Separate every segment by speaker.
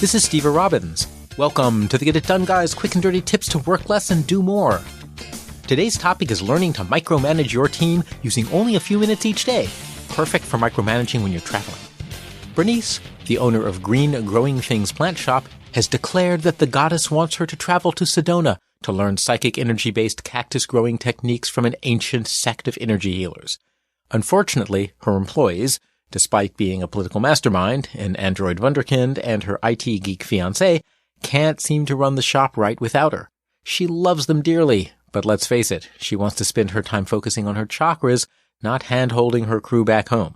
Speaker 1: This is Steve Robbins. Welcome to the Get It Done Guys quick and dirty tips to work less and do more. Today's topic is learning to micromanage your team using only a few minutes each day. Perfect for micromanaging when you're traveling. Bernice, the owner of Green Growing Things Plant Shop, has declared that the goddess wants her to travel to Sedona to learn psychic energy-based cactus growing techniques from an ancient sect of energy healers. Unfortunately, her employees, despite being a political mastermind, an android wunderkind, and her IT geek fiancé, can't seem to run the shop right without her. She loves them dearly, but let's face it, she wants to spend her time focusing on her chakras, not hand-holding her crew back home.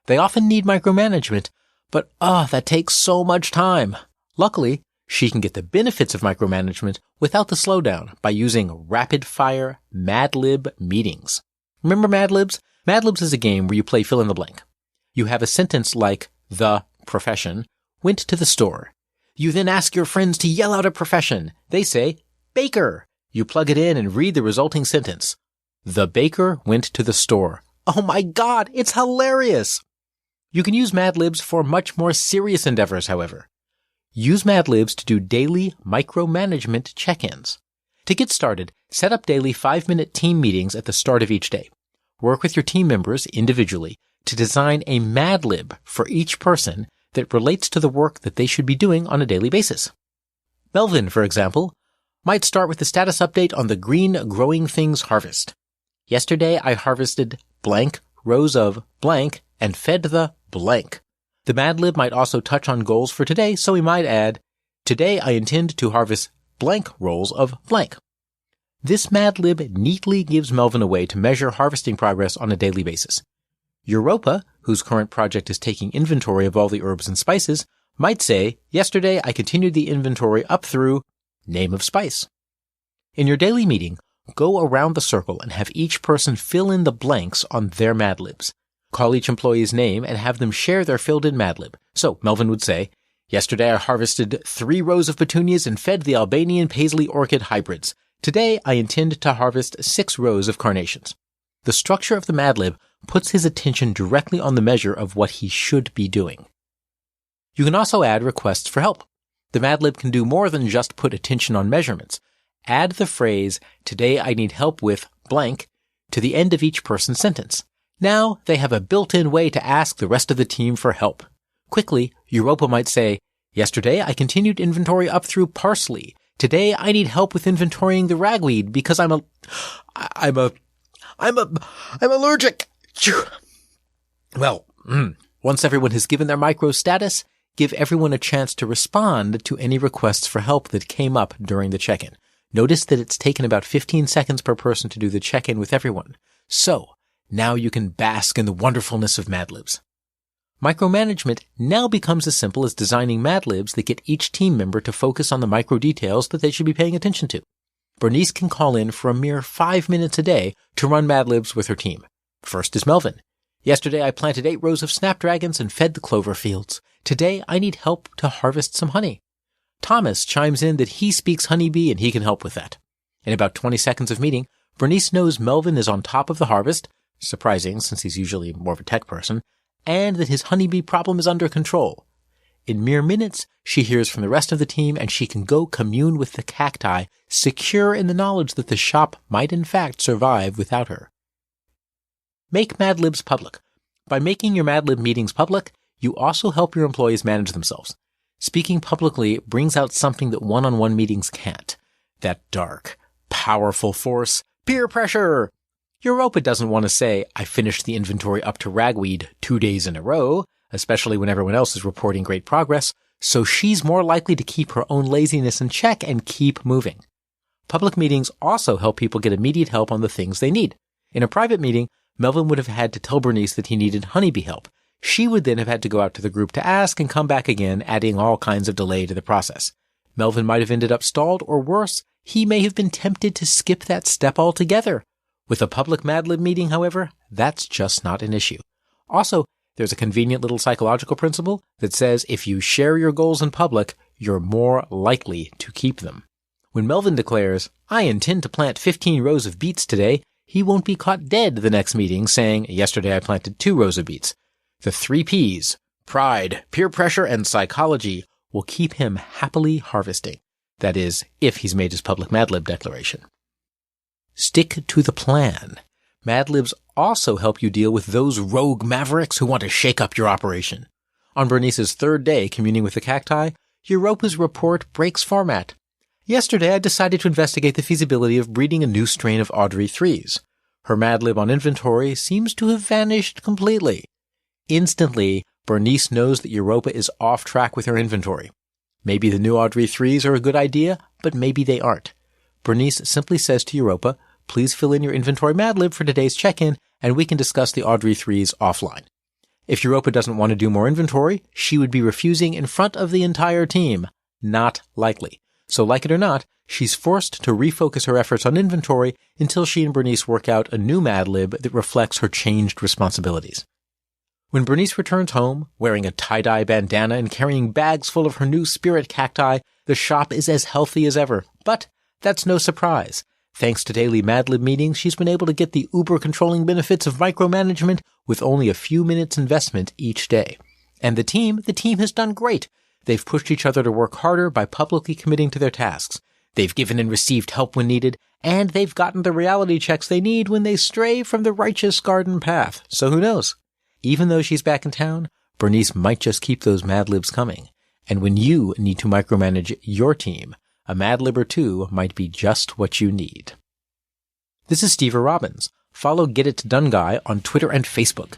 Speaker 1: They often need micromanagement, but that takes so much time. Luckily, she can get the benefits of micromanagement without the slowdown by using rapid-fire Madlib meetings. Remember Madlibs? Madlibs is a game where you play fill-in-the-blank. You have a sentence like, the profession went to the store. You then ask your friends to yell out a profession. They say, baker. You plug it in and read the resulting sentence. The baker went to the store. Oh my God, it's hilarious! You can use Madlibs for much more serious endeavors, however. Use Madlibs to do daily micromanagement check-ins. To get started, set up daily 5-minute team meetings at the start of each day. Work with your team members individually to design a Madlib for each person that relates to the work that they should be doing on a daily basis. Melvin, for example, might start with a status update on the Green Growing Things harvest. Yesterday, I harvested blank rows of blank and fed the blank. The Madlib might also touch on goals for today, so we might add, today I intend to harvest blank rolls of blank. This Madlib neatly gives Melvin a way to measure harvesting progress on a daily basis. Europa, whose current project is taking inventory of all the herbs and spices, might say, yesterday I continued the inventory up through name of spice. In your daily meeting, go around the circle and have each person fill in the blanks on their Madlibs. Call each employee's name and have them share their filled-in Madlib. So Melvin would say, yesterday I harvested 3 rows of petunias and fed the Albanian paisley orchid hybrids. Today I intend to harvest 6 rows of carnations. The structure of the Madlib puts his attention directly on the measure of what he should be doing. You can also add requests for help. The Madlib can do more than just put attention on measurements. Add the phrase, today I need help with blank, to the end of each person's sentence. Now they have a built-in way to ask the rest of the team for help. Quickly, Europa might say, yesterday I continued inventory up through parsley. Today I need help with inventorying the ragweed because I'm allergic. Well, once everyone has given their micro status, give everyone a chance to respond to any requests for help that came up during the check-in. Notice that it's taken about 15 seconds per person to do the check-in with everyone. So, now you can bask in the wonderfulness of Madlibs. Micromanagement now becomes as simple as designing Madlibs that get each team member to focus on the micro details that they should be paying attention to. Bernice can call in for a mere 5 minutes a day to run Madlibs with her team. First is Melvin. Yesterday I planted 8 rows of snapdragons and fed the clover fields. Today I need help to harvest some honey. Thomas chimes in that he speaks honeybee and he can help with that. In about 20 seconds of meeting, Bernice knows Melvin is on top of the harvest, surprising since he's usually more of a tech person, and that his honeybee problem is under control. In mere minutes, she hears from the rest of the team and she can go commune with the cacti, secure in the knowledge that the shop might in fact survive without her. Make Madlibs public. By making your Madlib meetings public, you also help your employees manage themselves. Speaking publicly brings out something that one-on-one meetings can't. That dark, powerful force, peer pressure. Europa doesn't want to say, I finished the inventory up to ragweed 2 days in a row, especially when everyone else is reporting great progress, so she's more likely to keep her own laziness in check and keep moving. Public meetings also help people get immediate help on the things they need. In a private meeting, Melvin would have had to tell Bernice that he needed honeybee help. She would then have had to go out to the group to ask and come back again, adding all kinds of delay to the process. Melvin might have ended up stalled, or worse, he may have been tempted to skip that step altogether. With a public Madlib meeting, however, that's just not an issue. Also, there's a convenient little psychological principle that says if you share your goals in public, you're more likely to keep them. When Melvin declares, I intend to plant 15 rows of beets today, he won't be caught dead the next meeting saying, yesterday I planted 2 rows of beets. The 3 Ps, pride, peer pressure, and psychology, will keep him happily harvesting. That is, if he's made his public Madlib declaration. Stick to the plan. Madlibs also help you deal with those rogue mavericks who want to shake up your operation. On Bernice's third day communing with the cacti, Europa's report breaks format. Yesterday, I decided to investigate the feasibility of breeding a new strain of Audrey 3s. Her Madlib on inventory seems to have vanished completely. Instantly, Bernice knows that Europa is off track with her inventory. Maybe the new Audrey 3s are a good idea, but maybe they aren't. Bernice simply says to Europa, please fill in your inventory Madlib for today's check-in, and we can discuss the Audrey 3s offline. If Europa doesn't want to do more inventory, she would be refusing in front of the entire team. Not likely. So like it or not, she's forced to refocus her efforts on inventory until she and Bernice work out a new Madlib that reflects her changed responsibilities. When Bernice returns home, wearing a tie-dye bandana and carrying bags full of her new spirit cacti, the shop is as healthy as ever. But that's no surprise. Thanks to daily Madlib meetings, she's been able to get the uber-controlling benefits of micromanagement with only a few minutes investment each day. And the team has done great. They've pushed each other to work harder by publicly committing to their tasks. They've given and received help when needed, and they've gotten the reality checks they need when they stray from the righteous garden path. So who knows? Even though she's back in town, Bernice might just keep those Madlibs coming. And when you need to micromanage your team, a Madlib or two might be just what you need. This is Steve Robbins. Follow Get It Done Guy on Twitter and Facebook.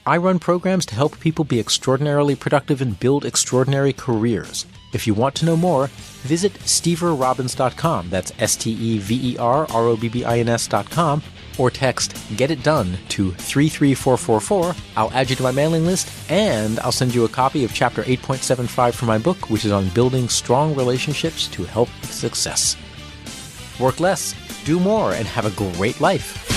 Speaker 1: I run programs to help people be extraordinarily productive and build extraordinary careers. If you want to know more, visit steverrobbins.com. That's STEVERROBBINS.com, or text Get It Done to 33444. I'll add you to my mailing list, and I'll send you a copy of Chapter 8.75 from my book, which is on building strong relationships to help with success. Work less, do more, and have a great life.